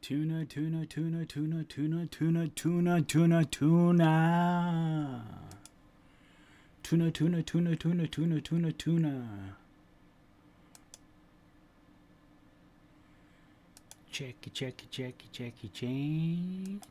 Tuna, tuna, tuna, tuna, tuna, tuna, tuna, tuna, tuna. Tuna, tuna, tuna, tuna, tuna, tuna, tuna. Checky, checky, checky, checky, check.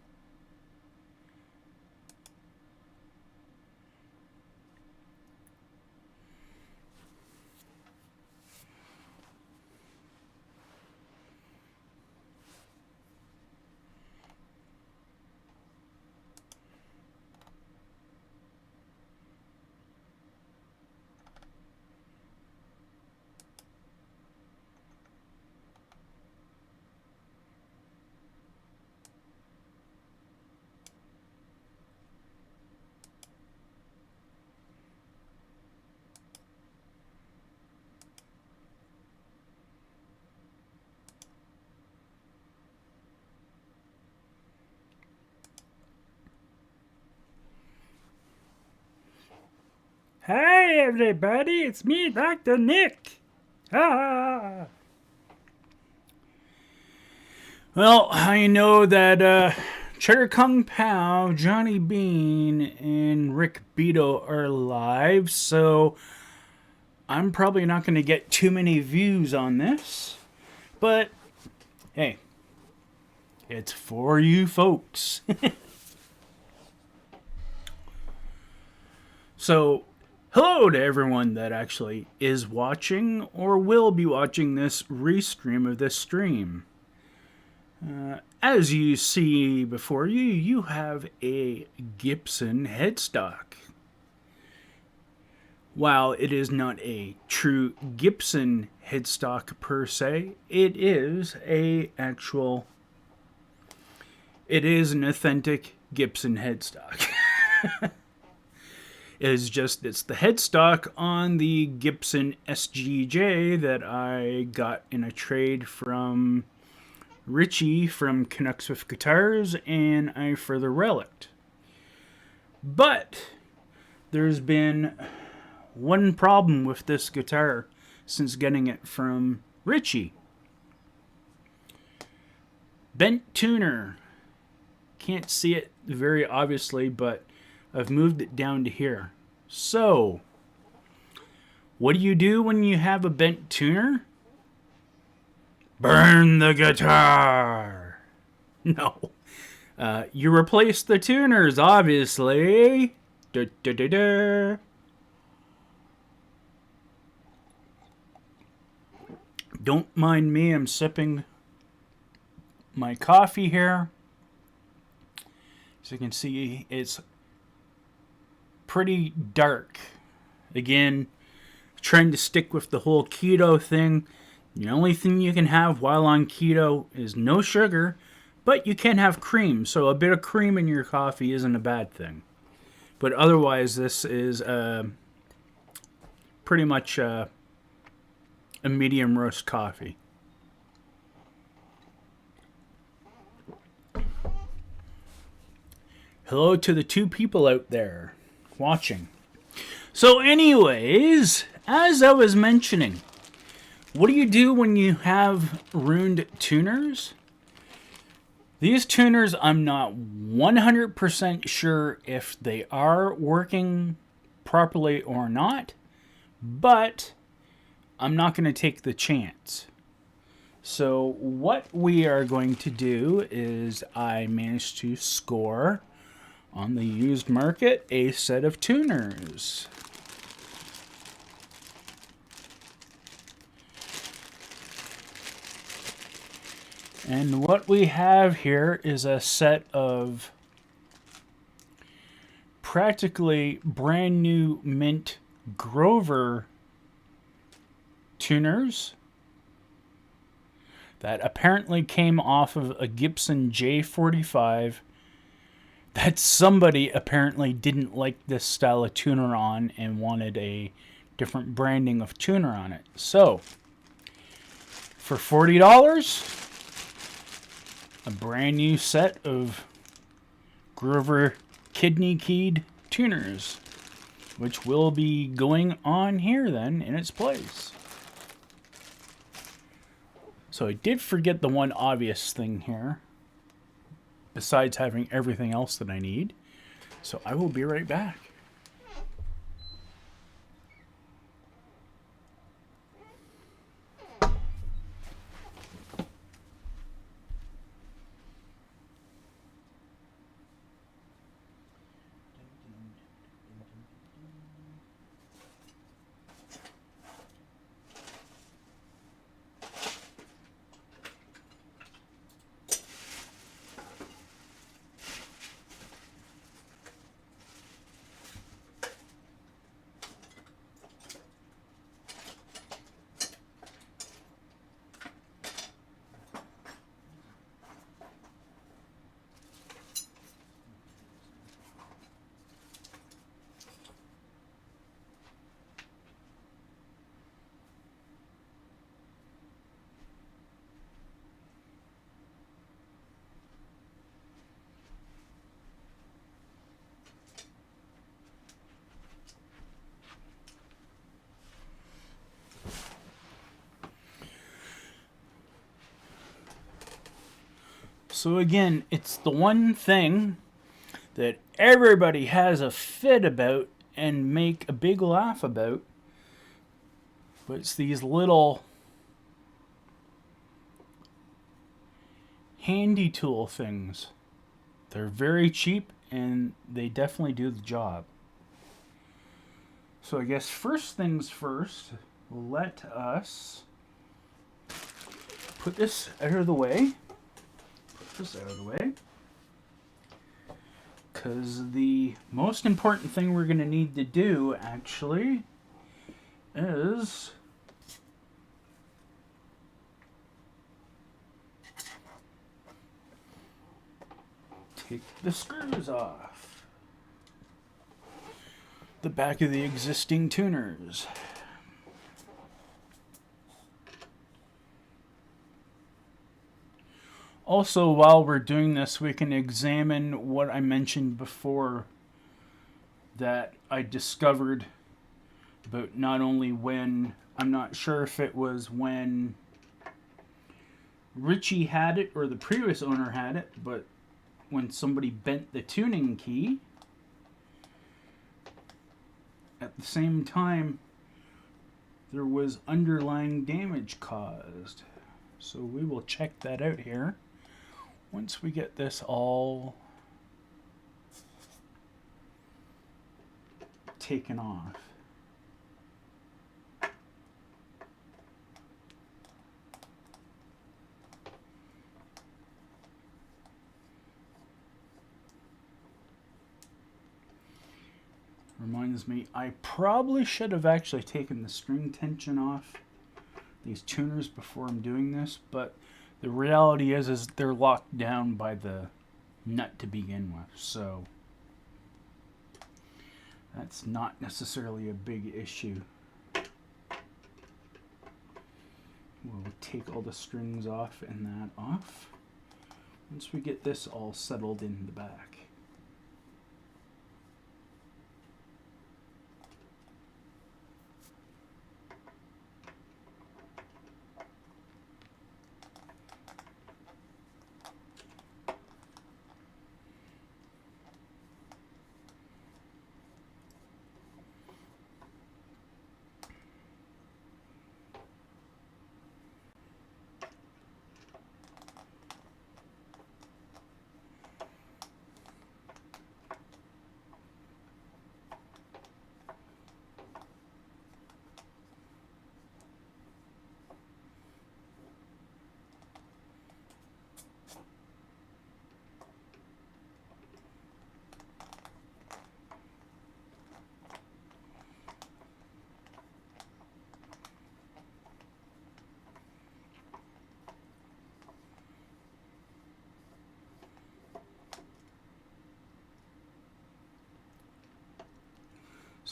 Hi everybody, it's me, Dr. Nick. Ah. Well, I know that Cheddar Kung Pao, Johnny Bean, and Rick Beto are live, so I'm probably not going to get too many views on this. But, hey, it's for you folks. So, hello to everyone that actually is watching or will be watching this restream of this stream. As you see before you, you have a Gibson headstock. While it is not a true Gibson headstock per se, it is an authentic Gibson headstock. It's the headstock on the Gibson SGJ that I got in a trade from Richie from Canucks with Guitars, and I further relicked. But there's been one problem with this guitar since getting it from Richie. Bent tuner. Can't see it very obviously, but I've moved it down to here. So, what do you do when you have a bent tuner? Burn the guitar! No. You replace the tuners, obviously. Da, da, da, da. Don't mind me, I'm sipping my coffee here. As you can see, it's pretty dark. Again, trying to stick with the whole keto thing. The only thing you can have while on keto is no sugar, but you can have cream. So a bit of cream in your coffee isn't a bad thing. But otherwise, this is pretty much a medium roast coffee. Hello to the two people out there watching. So anyways, as I was mentioning, what do you do when you have ruined tuners? These tuners, I'm not 100% sure if they are working properly or not, but I'm not going to take the chance. So what we are going to do is I managed to score on the used market a set of tuners. And what we have here is a set of practically brand new mint Grover tuners that apparently came off of a Gibson J45 that somebody apparently didn't like this style of tuner on and wanted a different branding of tuner on it. So, for $40, a brand new set of Grover kidney keyed tuners, which will be going on here then in its place. So I did forget the one obvious thing here. besides having everything else that I need. So I will be right back. So again, it's the one thing that everybody has a fit about and make a big laugh about. But it's these little handy tool things. They're very cheap and they definitely do the job. So I guess first things first, let us put this out of the way. Because the most important thing we're going to need to do actually is take the screws off the back of the existing tuners. Also, while we're doing this, we can examine what I mentioned before that I discovered about not only when, I'm not sure if it was when Richie had it or the previous owner had it, but when somebody bent the tuning key, at the same time, there was underlying damage caused. So we will check that out here once we get this all taken off. Reminds me, I probably should have actually taken the string tension off these tuners before I'm doing this, but the reality is they're locked down by the nut to begin with, so that's not necessarily a big issue. We'll take all the strings off and that off once we get this all settled in the back.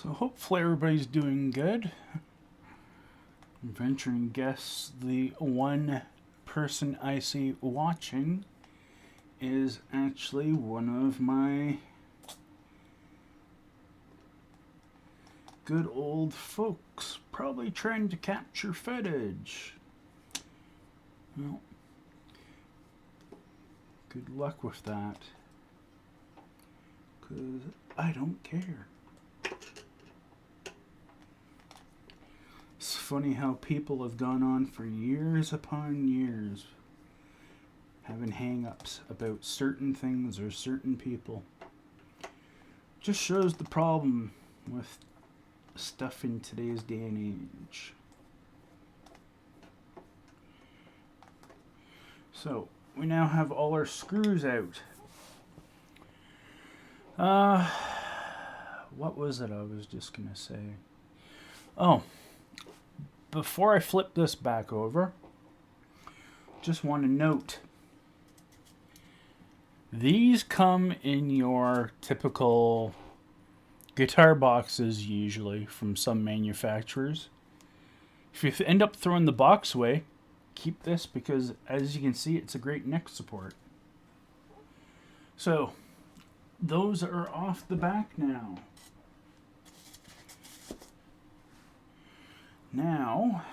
So hopefully everybody's doing good. I'm venturing guess the one person I see watching is actually one of my good old folks, probably trying to capture footage. Well, Good luck with that. Because I don't care. It's funny how people have gone on for years upon years having hang-ups about certain things or certain people. Just shows the problem with stuff in today's day and age. So, we now have all our screws out. What was it I was just going to say? Oh, before I flip this back over, just want to note, these come in your typical guitar boxes usually from some manufacturers. If you end up throwing the box away, keep this because as you can see, it's a great neck support. So, those are off the back now. Now,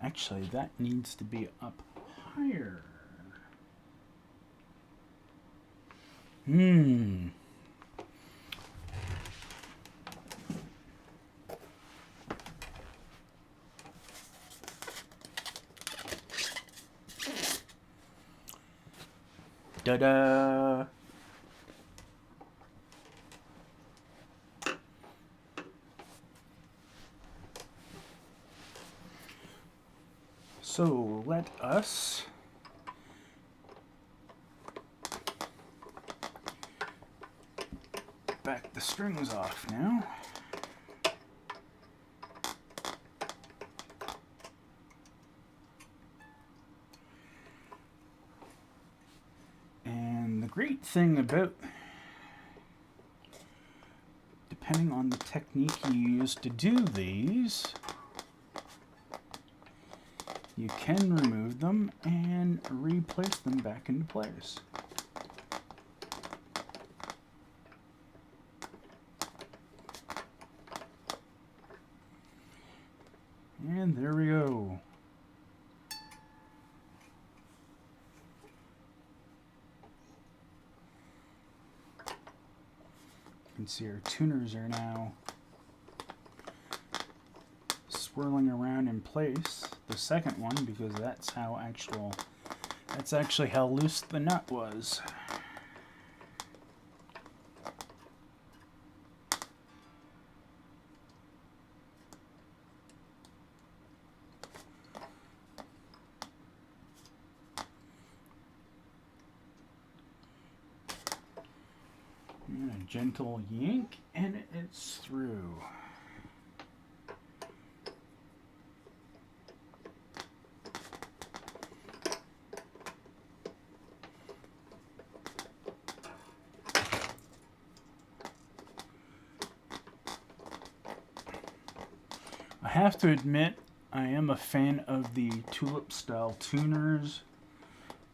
actually that needs to be up higher. Da-da! So let us back the strings off now. And the great thing about, depending on the technique you use to do these, you can remove them and replace them back into place. And there we go. You can see our tuners are now swirling around in place. The second one, because that's actually how loose the nut was. And a gentle yank, and it's through. I have to admit, I am a fan of the tulip style tuners,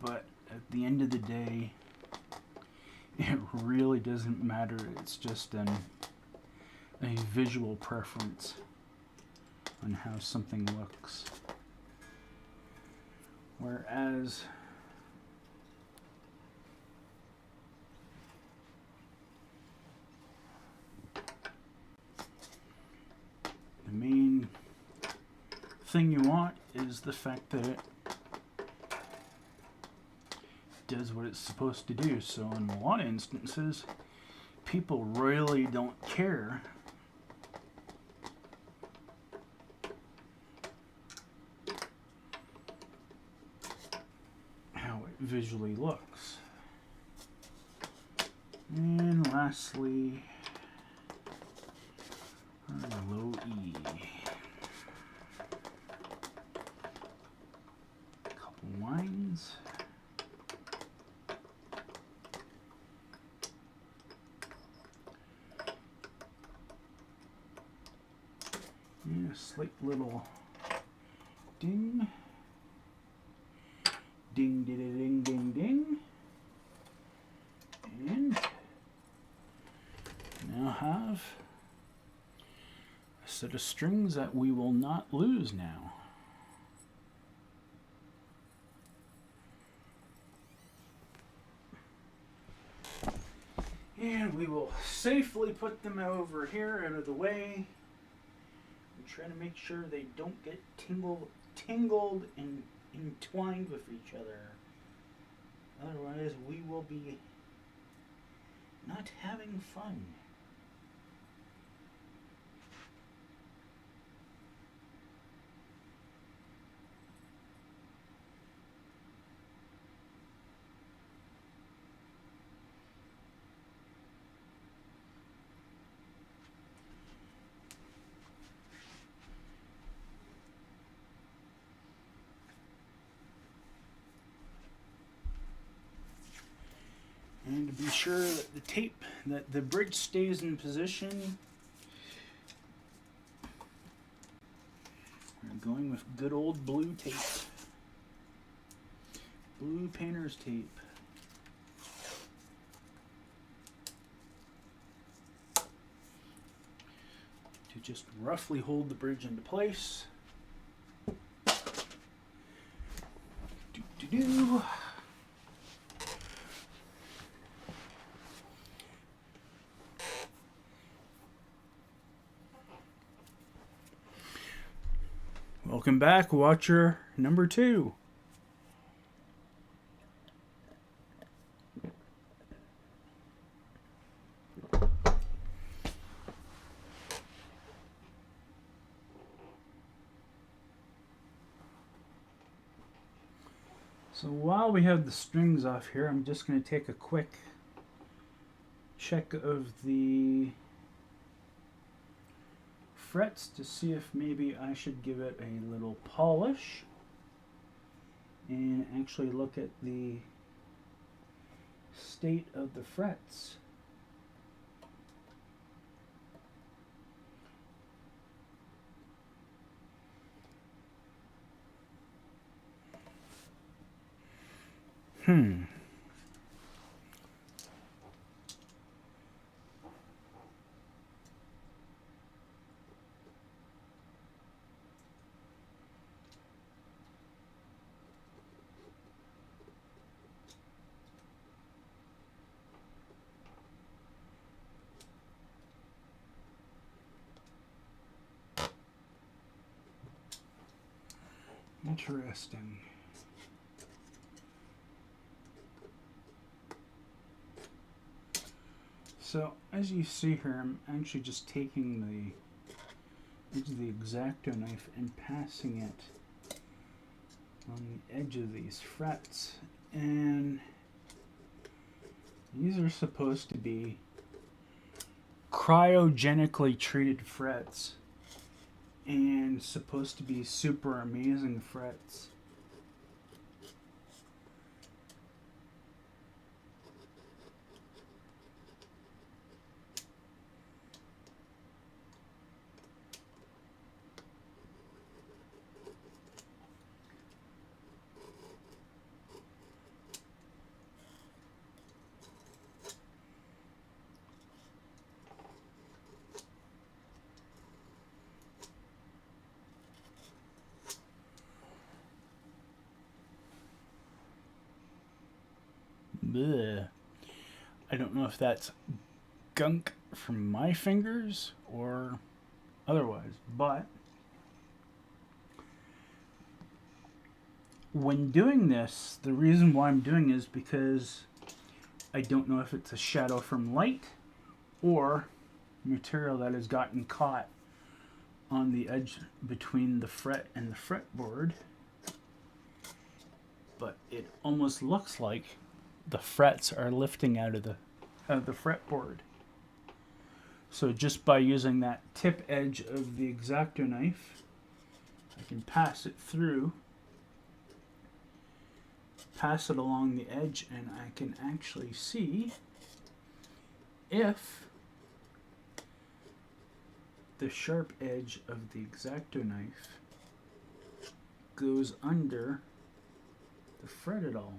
but at the end of the day, it really doesn't matter. It's just a visual preference on how something looks. Whereas the main thing you want is the fact that it does what it's supposed to do. So in a lot of instances, people really don't care how it visually looks. And lastly, our low E. A couple lines. And a slight little ding. Ding, ding, ding, ding, ding. And now have a set of strings that we will not lose now. And we will safely put them over here out of the way and try to make sure they don't get tangled and entwined with each other. Otherwise, we will be not having fun. And to be sure that the bridge stays in position, we're going with good old blue tape. Blue painter's tape. To just roughly hold the bridge into place. Do-do-do. Welcome back, watcher number 2. So while we have the strings off here, I'm just going to take a quick check of the frets to see if maybe I should give it a little polish and actually look at the state of the frets. Interesting. So as you see here, I'm actually just taking the edge of the X-Acto knife and passing it on the edge of these frets, and these are supposed to be cryogenically treated frets and supposed to be super amazing frets. Blech. I don't know if that's gunk from my fingers or otherwise, but when doing this, the reason why I'm doing is because I don't know if it's a shadow from light or material that has gotten caught on the edge between the fret and the fretboard, but it almost looks like the frets are lifting out of the fretboard. So just by using that tip edge of the X-Acto knife, I can pass it through, pass it along the edge, and I can actually see if the sharp edge of the X-Acto knife goes under the fret at all.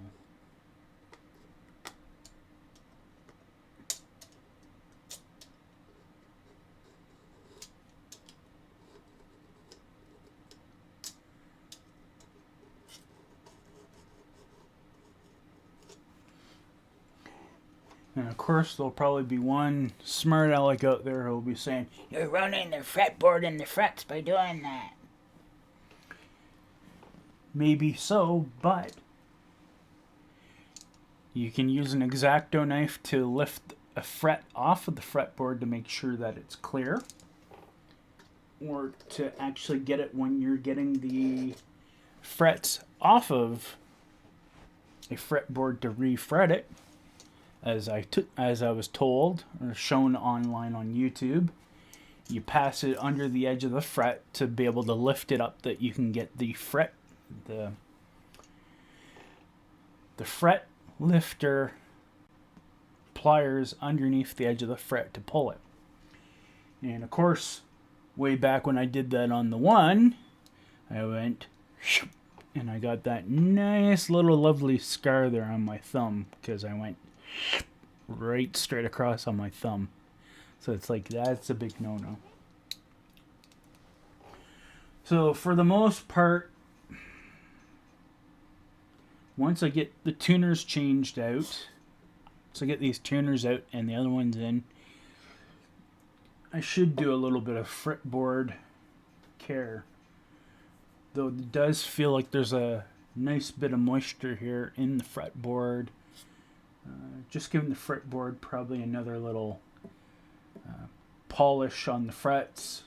Now, of course, there'll probably be one smart aleck out there who'll be saying, "You're running the fretboard in the frets by doing that." Maybe so, but you can use an X-Acto knife to lift a fret off of the fretboard to make sure that it's clear, or to actually get it when you're getting the frets off of a fretboard to refret it, as I was told or shown online on YouTube. You pass it under the edge of the fret to be able to lift it up, that you can get the fret lifter pliers underneath the edge of the fret to pull it. And of course, way back when I did that on the one, I went and I got that nice little lovely scar there on my thumb, because I went right straight across on my thumb. So it's like, that's a big no-no. So for the most part, once I get the tuners changed out, so I get these tuners out and the other ones in, I should do a little bit of fretboard care. Though it does feel like there's a nice bit of moisture here in the fretboard. Just giving the fretboard probably another little polish on the frets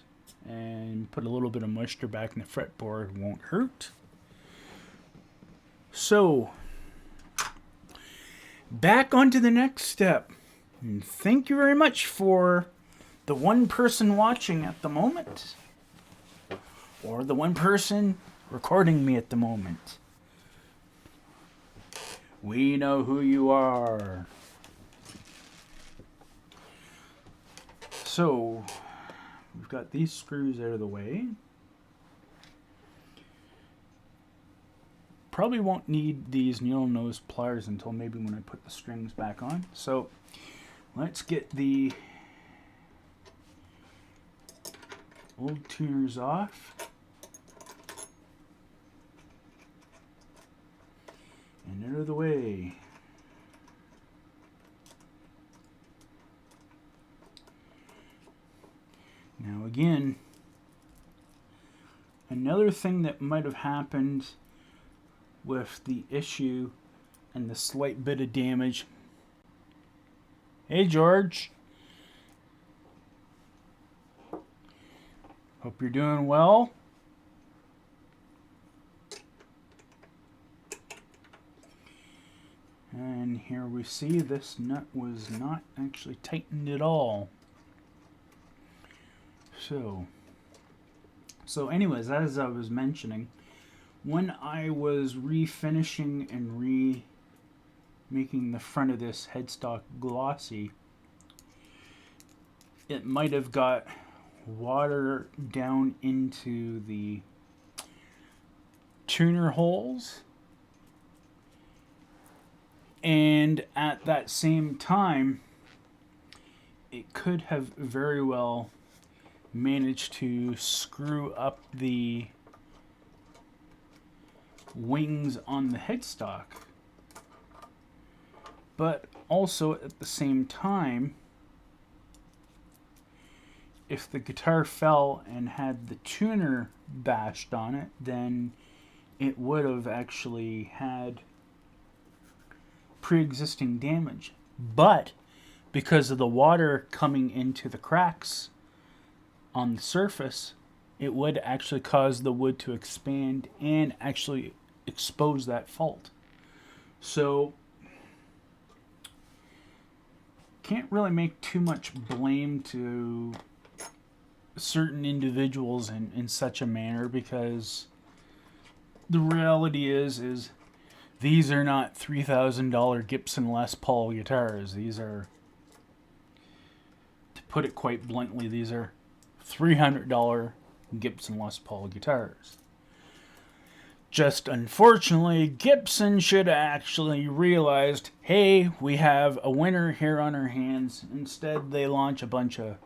and put a little bit of moisture back in the fretboard won't hurt. So, back onto the next step. And thank you very much for the one person watching at the moment, or the one person recording me at the moment. We know who you are. So, we've got these screws out of the way. Probably won't need these needle nose pliers until maybe when I put the strings back on. So, let's get the old tuners off. And out of the way. Now again, another thing that might have happened with the issue and the slight bit of damage. Hey George. Hope you're doing well. And here we see this nut was not actually tightened at all. So anyways, as I was mentioning, when I was refinishing and remaking the front of this headstock glossy, it might have got water down into the tuner holes, and at that same time it could have very well managed to screw up the wings on the headstock. But also at the same time, if the guitar fell and had the tuner bashed on it, then it would have actually had pre-existing damage. But because of the water coming into the cracks on the surface, it would actually cause the wood to expand and actually expose that fault. So can't really make too much blame to certain individuals in such a manner, because the reality is these are not $3,000 Gibson Les Paul guitars. These are, to put it quite bluntly, these are $300 Gibson Les Paul guitars. Just unfortunately, Gibson should have actually realized, hey, we have a winner here on our hands. Instead, they launch a bunch of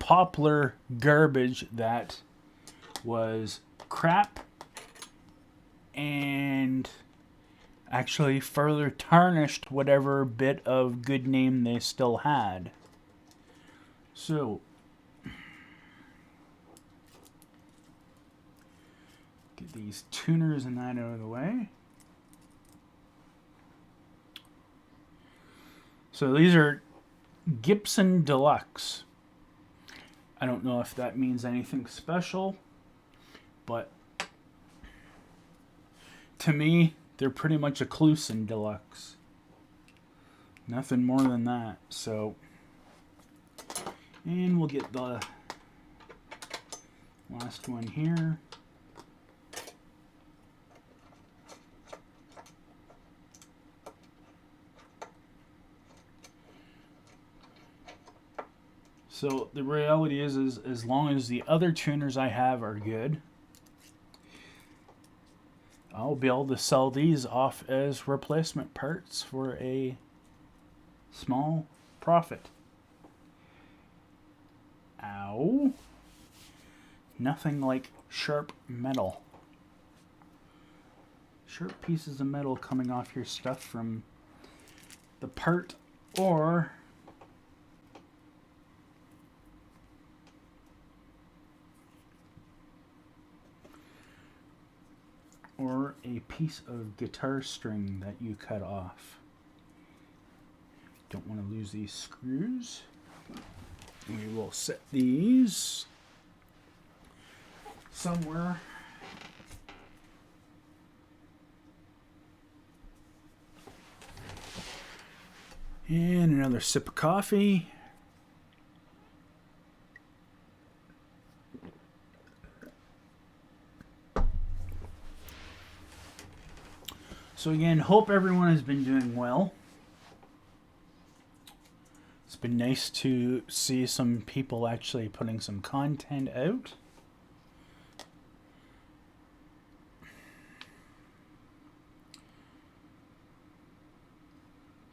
poplar garbage that was crap and actually further tarnished whatever bit of good name they still had. So, get these tuners and that out of the way. So these are Gibson Deluxe. I don't know if that means anything special, but to me, they're pretty much a Clusin Deluxe. Nothing more than that. So, and we'll get the last one here. So the reality is as long as the other tuners I have are good, I'll be able to sell these off as replacement parts for a small profit. Ow. Nothing like sharp metal. Sharp pieces of metal coming off your stuff from the part or a piece of guitar string that you cut off. Don't want to lose these screws. We will set these somewhere. And another sip of coffee. So again, hope everyone has been doing well. It's been nice to see some people actually putting some content out.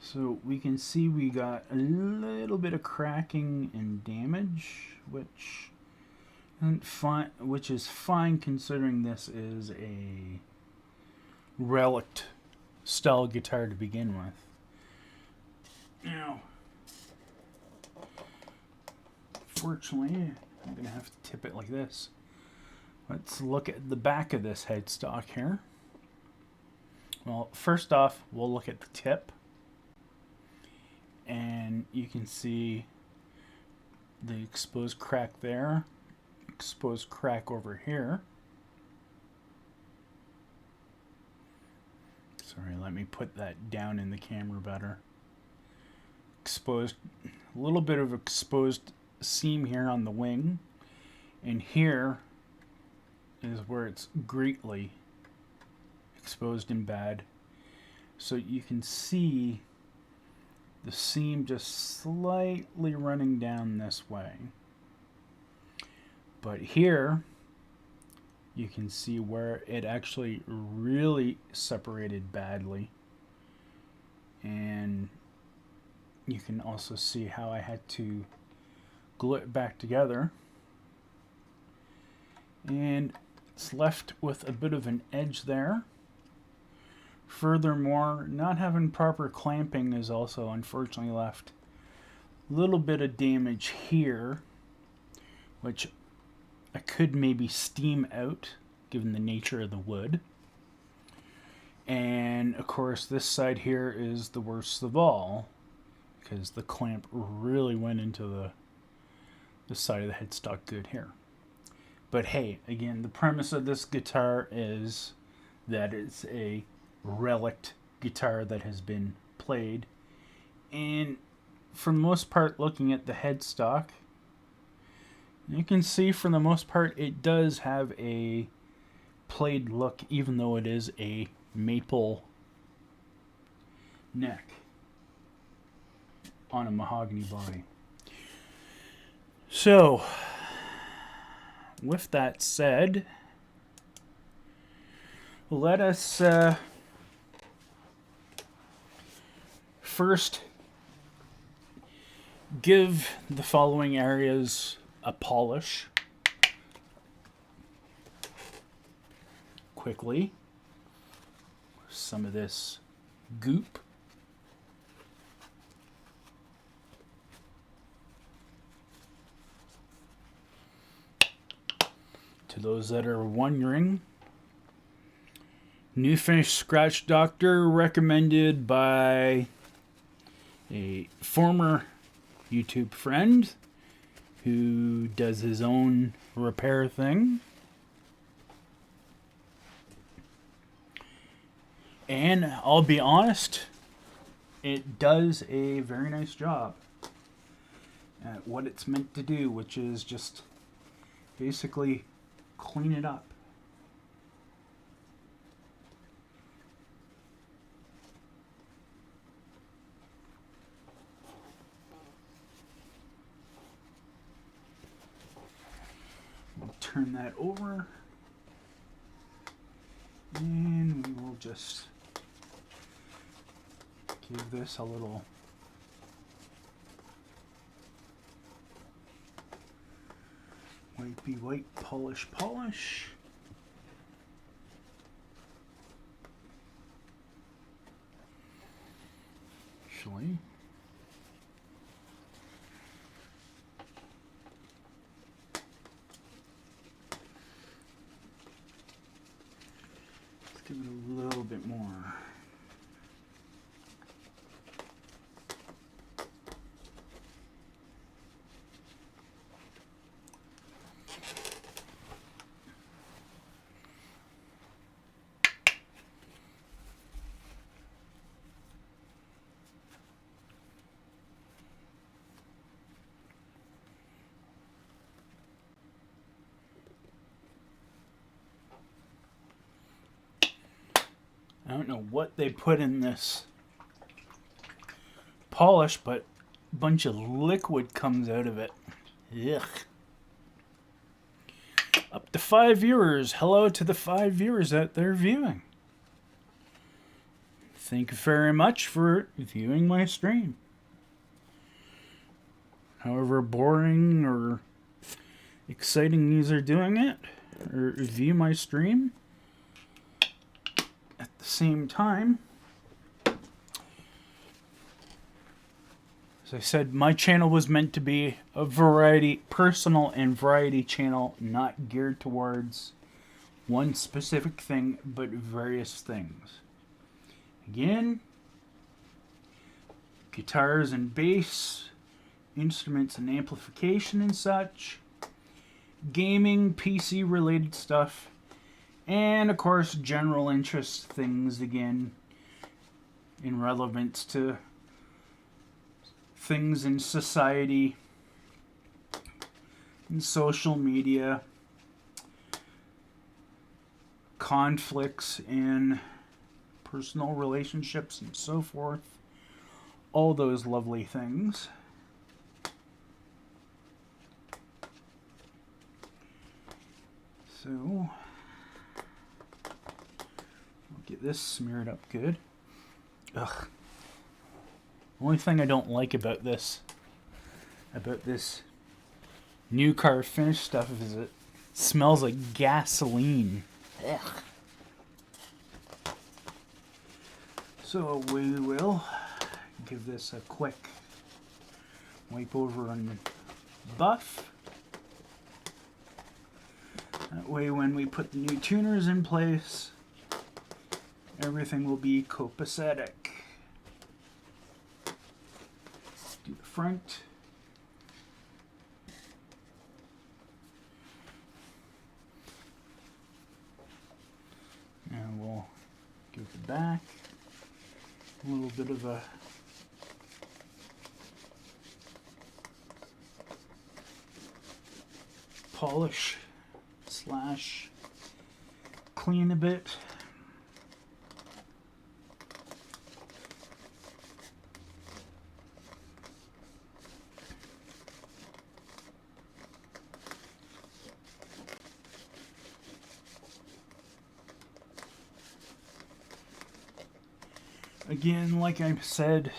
So we can see we got a little bit of cracking and damage, which is fine considering this is a relic style guitar to begin with. Now, fortunately, I'm going to have to tip it like this. Let's look at the back of this headstock here. Well, first off, we'll look at the tip. And you can see the exposed crack there, exposed crack over here. Sorry, let me put that down in the camera better. Exposed, a little bit of exposed seam here on the wing. And here is where it's greatly exposed and bad. So you can see the seam just slightly running down this way. But here, you can see where it actually really separated badly. And you can also see how I had to glue it back together. And it's left with a bit of an edge there. Furthermore, not having proper clamping is also unfortunately left a little bit of damage here, which I could maybe steam out given the nature of the wood. And of course this side here is the worst of all because the clamp really went into the side of the headstock good here. But hey, again, the premise of this guitar is that it's a relic guitar that has been played, and for the most part, looking at the headstock, you can see for the most part it does have a played look, even though it is a maple neck on a mahogany body. So with that said, let us first give the following areas a polish quickly. Some of this goop. To those that are wondering, New Finish Scratch Doctor recommended by a former YouTube friend who does his own repair thing. And I'll be honest, it does a very nice job at what it's meant to do, which is just basically clean it up. We'll turn that over, and we will just give this a little wipey wipe, polish. Actually, let's give it a little bit more. I don't know what they put in this polish, but a bunch of liquid comes out of it. Ugh. Up to 5 viewers. Hello to the 5 viewers that they're viewing. Thank you very much for viewing my stream. However boring or exciting you are doing it, or view my stream. At the same time, as I said, my channel was meant to be a personal and variety channel, not geared towards one specific thing, but various things. Again, guitars and bass, instruments and amplification and such, gaming, PC related stuff, and of course general interest things, again in relevance to things in society and social media, conflicts in personal relationships and so forth, all those lovely things. So get this smeared up good. Ugh. Only thing I don't like about this new car finish stuff is it smells like gasoline. Ugh. So we will give this a quick wipe over and buff. That way when we put the new tuners in place, everything will be copacetic. Do the front. And we'll give the back a little bit of a polish slash clean a bit. Again, like I said,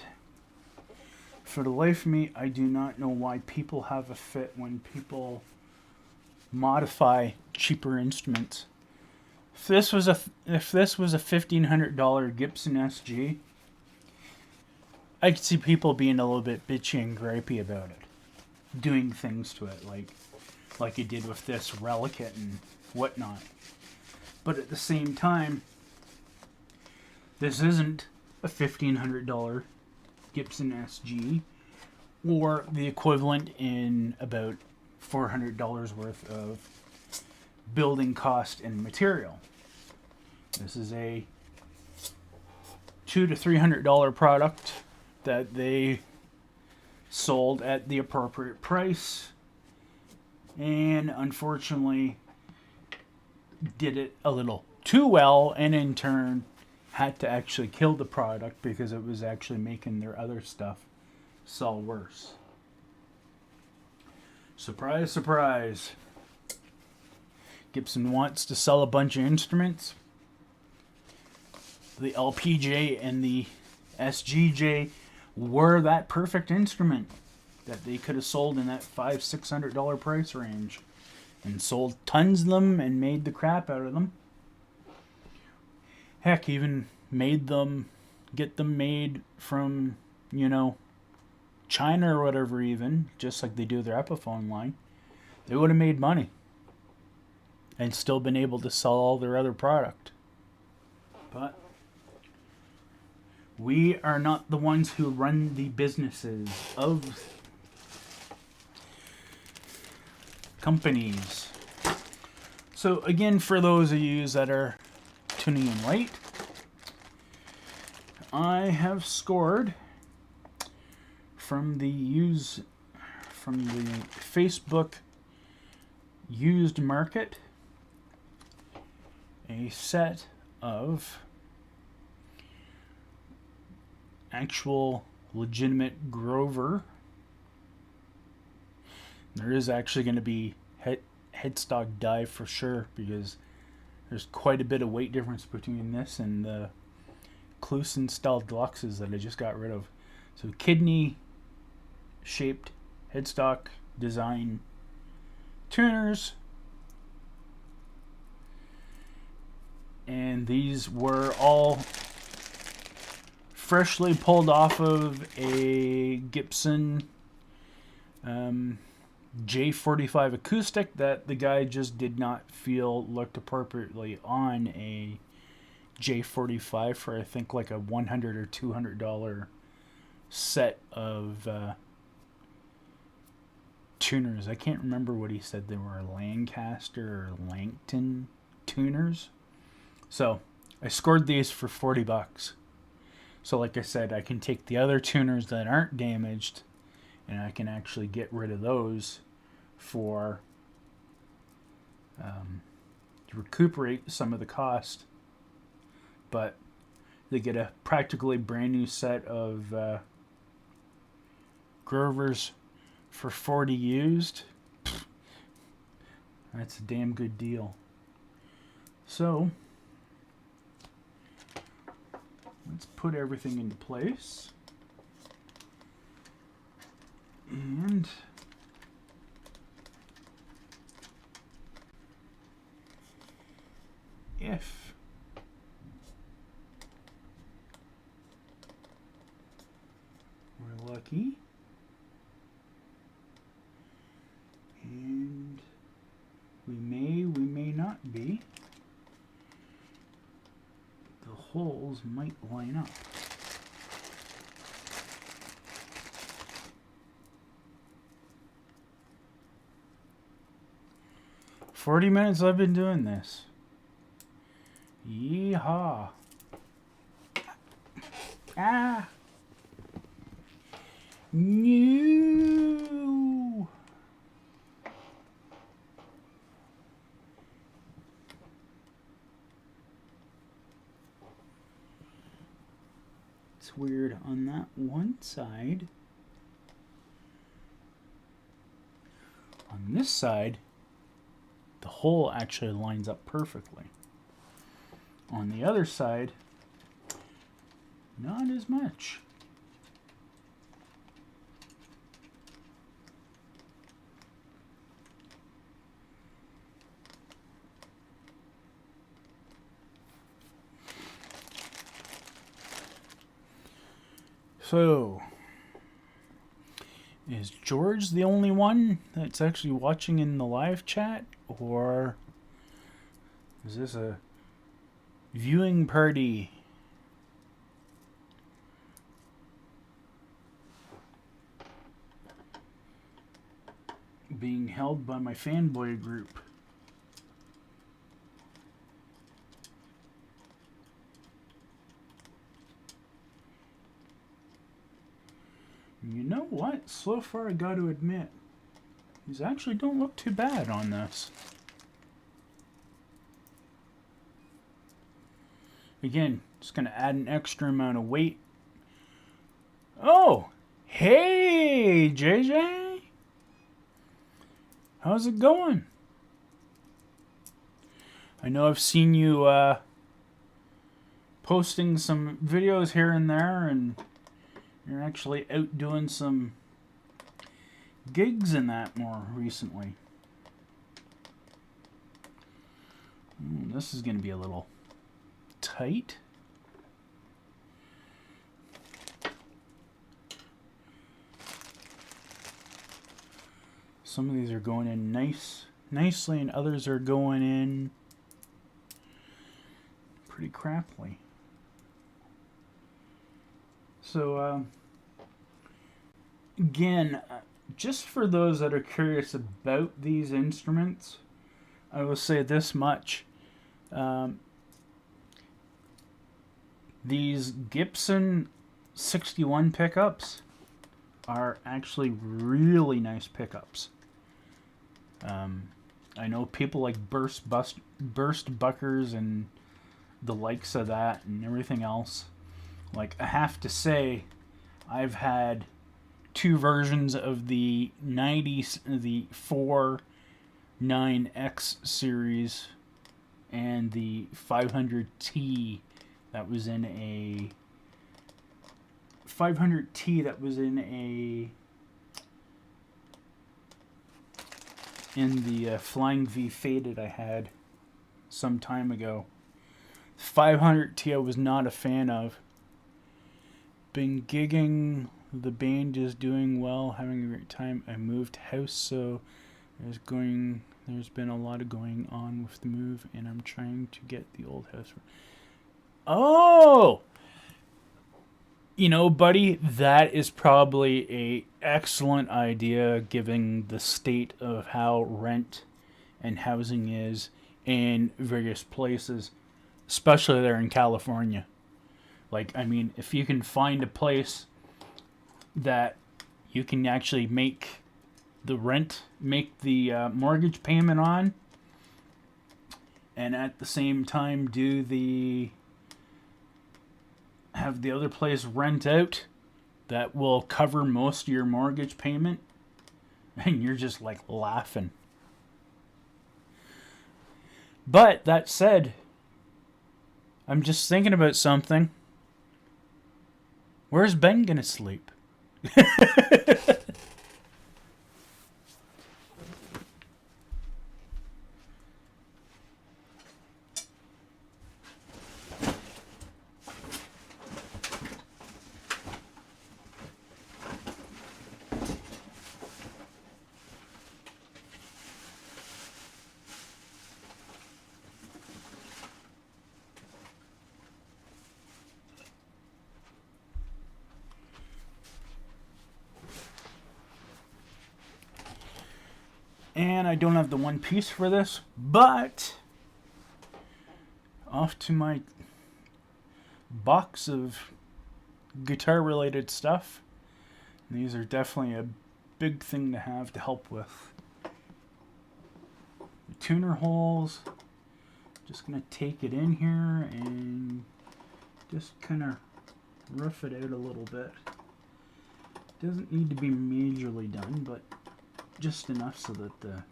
for the life of me, I do not know why people have a fit when people modify cheaper instruments. If this was a $1,500 Gibson SG, I could see people being a little bit bitchy and gripey about it, doing things to it, like you did with this Relicate and whatnot. But at the same time, this isn't a $1,500 Gibson SG, or the equivalent in about $400 worth of building cost and material. This is a $200 to $300 product that they sold at the appropriate price, and unfortunately did it a little too well, and in turn had to actually kill the product because it was actually making their other stuff sell worse. Surprise, surprise. Gibson wants to sell a bunch of instruments. The LPJ and the SGJ were that perfect instrument that they could have sold in that $500-600 price range, and sold tons of them and made the crap out of them. Heck, even get them made from, China or whatever, even, just like they do their Epiphone line. They would have made money and still been able to sell all their other product. But we are not the ones who run the businesses of companies. So again, for those of you that are tuning in late, I have scored from the Facebook used market a set of actual legitimate Grover. There is actually going to be headstock die for sure, because there's quite a bit of weight difference between this and the Clusen style deluxes that I just got rid of. So kidney shaped headstock design tuners, and these were all freshly pulled off of a Gibson J45 acoustic that the guy just did not feel looked appropriately on a J45 for I think like a $100 or $200 set of tuners. I can't remember what he said they were, Lancaster or Langton tuners. So I scored these for $40. So like I said, I can take the other tuners that aren't damaged and I can actually get rid of those for to recuperate some of the cost. But they get a practically brand new set of Grovers for 40 used. That's a damn good deal. So let's put everything into place. And if we're lucky, and we may not be, the holes might line up. "40 minutes I've been doing this. Yeehaw. Ah. No. It's weird on that one side. On this side, the hole actually lines up perfectly. On the other side, not as much. So, is George the only one that's actually watching in the live chat? Or is this a viewing party? Being held by my fanboy group. You know what? So far, I got to admit, these actually don't look too bad on this. Again, just going to add an extra amount of weight. Oh! Hey, JJ! How's it going? I know I've seen you posting some videos here and there, and you're actually out doing some gigs and that more recently. This is going to be a little tight. Some of these are going in nicely, and others are going in pretty crappily. So, again, just for those that are curious about these instruments, I will say this much. These Gibson 61 pickups are actually really nice pickups. I know people like burst buckers and the likes of that and everything else. Like, I have to say, I've had two versions of the 90s, the 49X series and the 500T that was in a 500T that was in the Flying V Faded I had some time ago. 500T I was not a fan of. Been gigging, the band is doing well, having a great time. I moved house, so there's been a lot of going on with the move, and I'm trying to get the old house. Oh! You know, buddy, that is probably a excellent idea given the state of how rent and housing is in various places, especially there in California. Like, I mean, if you can find a place that you can actually make the mortgage payment on, and at the same time have the other place rent out, that will cover most of your mortgage payment, and you're just like laughing. But that said, I'm just thinking about something. Where's Ben gonna sleep? And I don't have the one piece for this, but off to my box of guitar related stuff. These are definitely a big thing to have to help with. The tuner holes, just gonna take it in here and just kind of rough it out a little bit. Doesn't need to be majorly done, but just enough so that the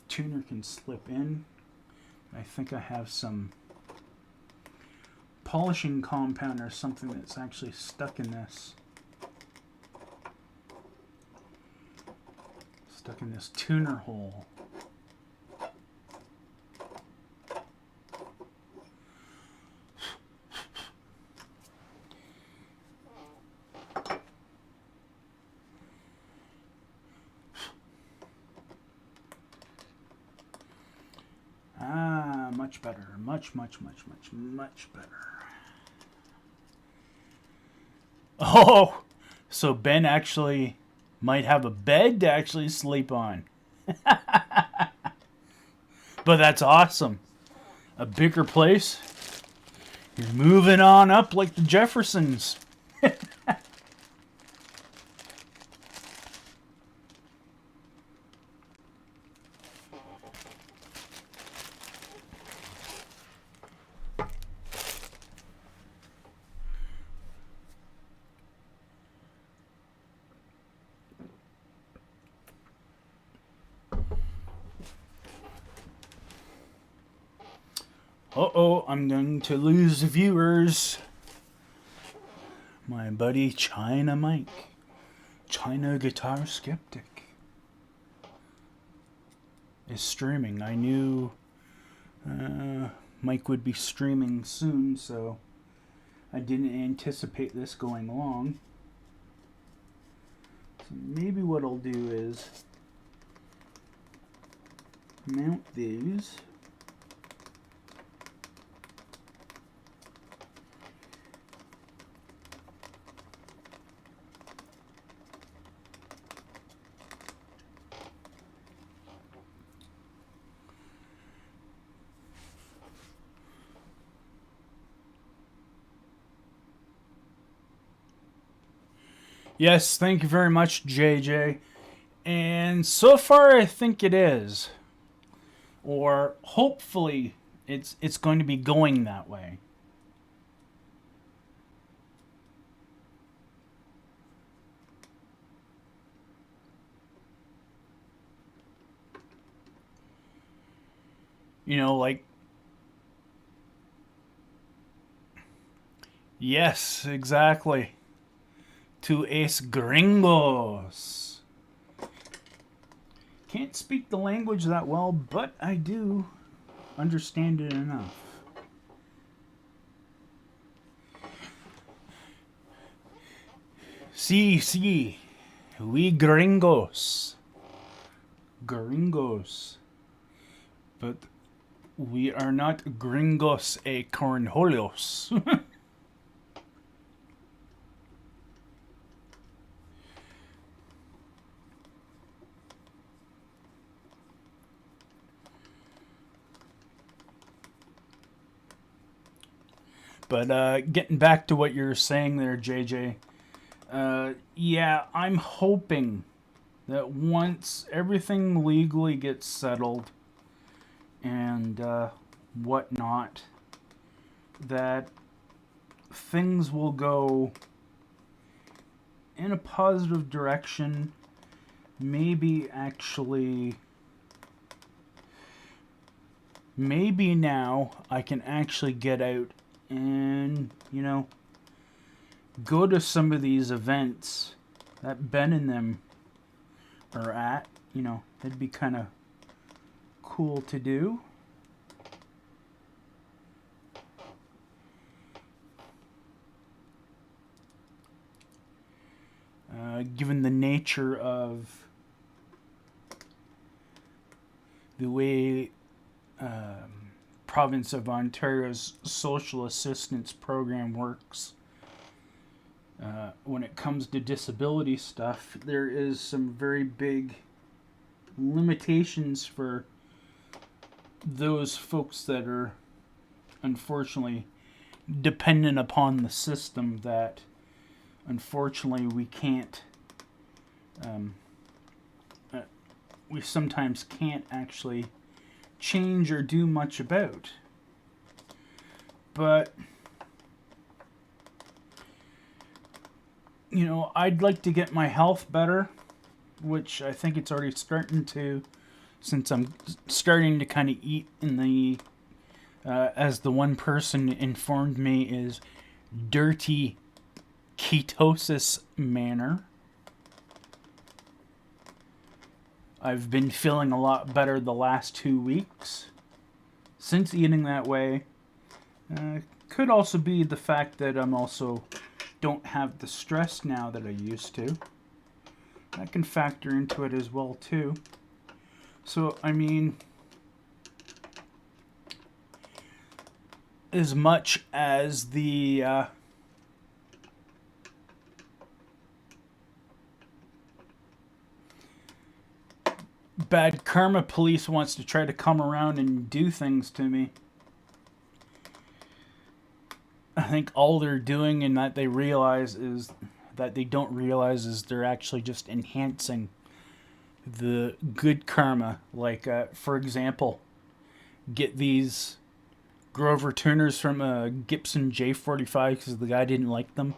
tuner can slip in. I think I have some polishing compound or something that's actually stuck in this. Stuck in this tuner hole. much better. Much better. Oh, so Ben actually might have a bed to actually sleep on. But that's awesome. A bigger place. You're moving on up like the Jeffersons. Uh-oh, I'm going to lose viewers. My buddy China Mike. China Guitar Skeptic is streaming. I knew Mike would be streaming soon, so I didn't anticipate this going long. So maybe what I'll do is mount these. Yes, thank you very much, JJ. And so far, I think it is. Or hopefully, it's going to be going that way. You know, like... Yes, exactly. To es gringos. Can't speak the language that well, but I do understand it enough. Sí, we gringos. Gringos. But we are not gringos e cornholios. But getting back to what you're saying there, JJ, yeah, I'm hoping that once everything legally gets settled and whatnot, that things will go in a positive direction. Maybe now I can actually get out and, you know, go to some of these events that Ben and them are at. You know, it'd be kind of cool to do. Given the nature of the way province of Ontario's social assistance program works, when it comes to disability stuff, there is some very big limitations for those folks that are unfortunately dependent upon the system that unfortunately we can't we sometimes can't actually change or do much about. But you know, I'd like to get my health better, which I think it's already starting to, since I'm starting to kind of eat in the as the one person informed me, is dirty ketosis manner. I've been feeling a lot better the last 2 weeks since eating that way. Could also be the fact that I'm also don't have the stress now that I used to. That can factor into it as well too. So I mean, as much as the bad karma police wants to try to come around and do things to me. I think all they're doing and that they realize is that they don't realize is they're actually just enhancing the good karma. Like, for example, get these Grover tuners from a Gibson J45 because the guy didn't like them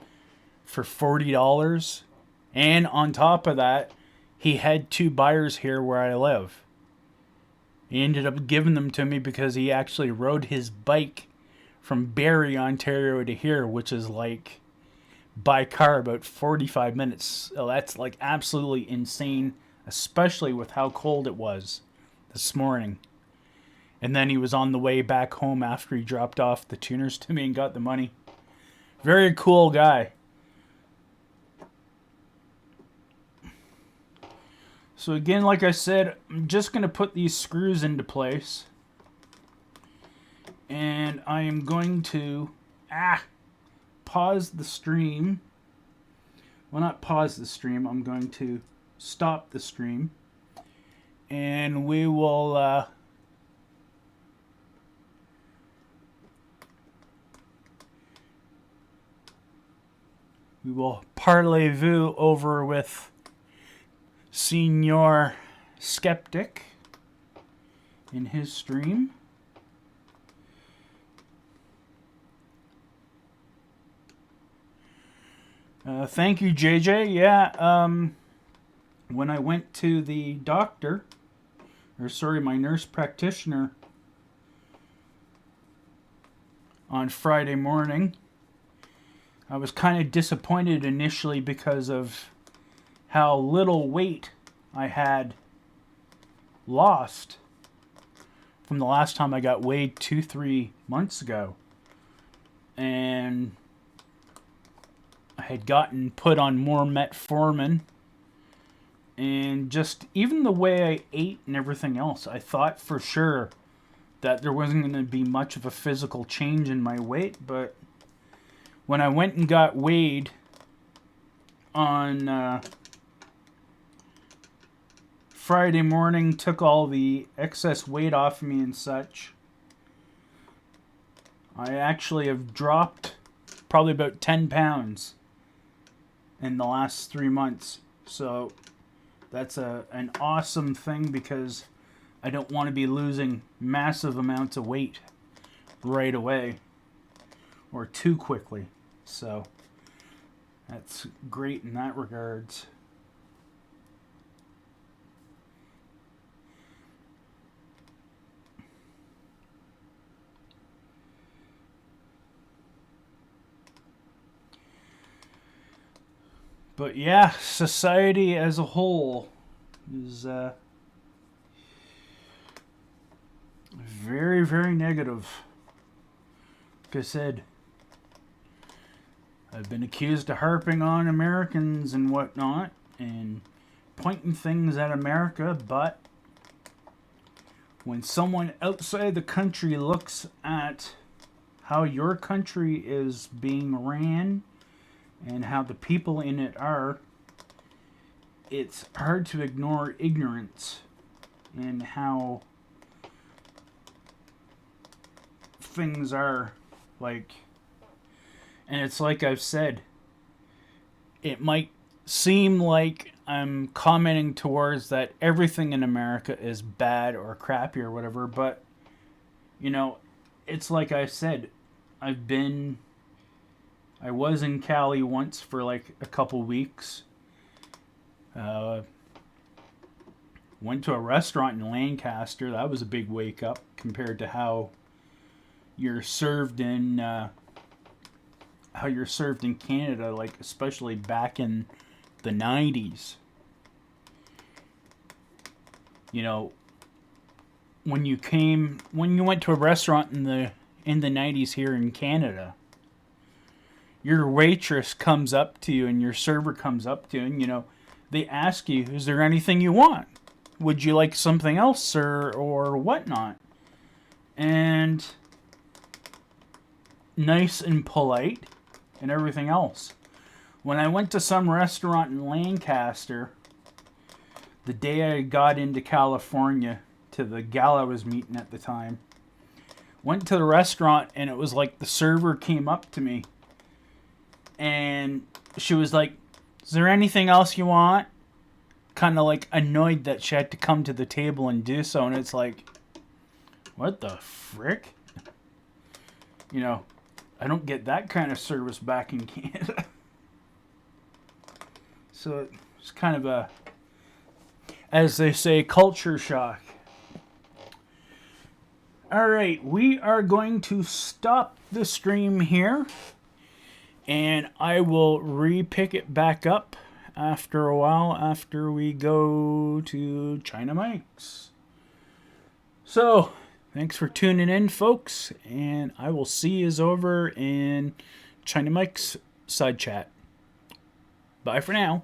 for $40. And on top of that, he had 2 buyers here where I live. He ended up giving them to me because he actually rode his bike from Barrie, Ontario to here, which is like by car about 45 minutes. So that's like absolutely insane, especially with how cold it was this morning. And then he was on the way back home after he dropped off the tuners to me and got the money. Very cool guy. So again, like I said, I'm just going to put these screws into place. And I am going to pause the stream. Well, not pause the stream. I'm going to stop the stream. And we will parlez-vous over with Senior Skeptic in his stream. Thank you, JJ. Yeah, when I went to the doctor, my nurse practitioner on Friday morning, I was kind of disappointed initially because of how little weight I had lost from the last time I got weighed 2-3 months ago. And I had gotten put on more metformin. And just even the way I ate and everything else, I thought for sure that there wasn't going to be much of a physical change in my weight. But when I went and got weighed on Friday morning, took all the excess weight off me and such, I actually have dropped probably about 10 pounds in the last 3 months. So that's an awesome thing because I don't want to be losing massive amounts of weight right away or too quickly. So that's great in that regards. But yeah, society as a whole is very, very negative. Like I said, I've been accused of harping on Americans and whatnot and pointing things at America, but when someone outside the country looks at how your country is being ran and how the people in it are, it's hard to ignore ignorance and how things are. Like, and it's like I've said, it might seem like I'm commenting towards that everything in America is bad or crappy or whatever, but, you know, it's like I said, I was in Cali once for like a couple weeks. Went to a restaurant in Lancaster. That was a big wake up compared to how you're served in Canada, like especially back in the 90s. You know, when you went to a restaurant in the 90s here in Canada, your waitress comes up to you and your server comes up to you and, you know, they ask you, is there anything you want? Would you like something else, sir, or whatnot? And nice and polite and everything else. When I went to some restaurant in Lancaster, the day I got into California to the gal I was meeting at the time, went to the restaurant and it was like the server came up to me and she was like, "Is there anything else you want?" Kind of like annoyed that she had to come to the table and do so. And it's like, what the frick? You know, I don't get that kind of service back in Canada. So it's kind of a, as they say, culture shock. Alright, we are going to stop the stream here. And I will re-pick it back up after a while after we go to China Mike's. So, thanks for tuning in, folks. And I will see you over in China Mike's side chat. Bye for now.